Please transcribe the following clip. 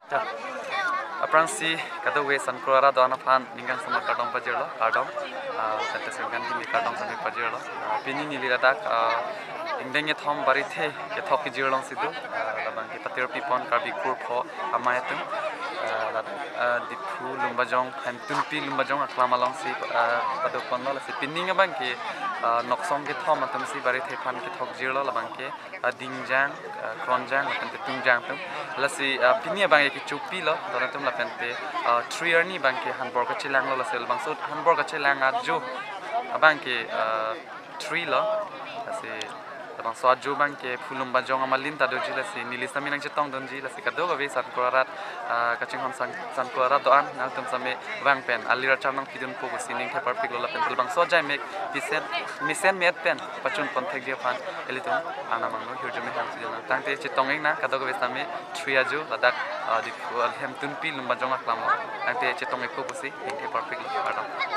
Aprang si kata we sankora do anaphan ningang sama kadong pajero kadong tante segan kini kadong sampai pajero pini nili ladak indenge thom bari the ke thok ki jirong sidu labang ki patir pipon karbi kur pho amayatum dipu lumbajong han tumpi lumbajong aklamalong si padu konno la si pininga bang ki noksong ki thom atum si bari the phan ki thok jirlo labang ki dingjang kronjang akan ke tungjang tum la si pinia bang ki chupi lo donatum la pente trier ni bang ki hanbor ka chilang lo la sel bang so hanbor ka chilang ajo bang ki tree lo si bang so ajo bang ki fulum bajong amalin ta doji la si nilisa minang chetong donji la si kado ga be san korat kaching hom san korat do an na tum same bang pen alira chamnang pidun po ko sining the perfect lo la pen bang so jai mek misen met pen pachun pon thek dia fan elitum ana mangno hirjumi han si jana tangte chetong eng na kado ga be same tree ajo ladak di hem tun pi lum bajong aklam tangte chetong ek ko si ning the perfect lo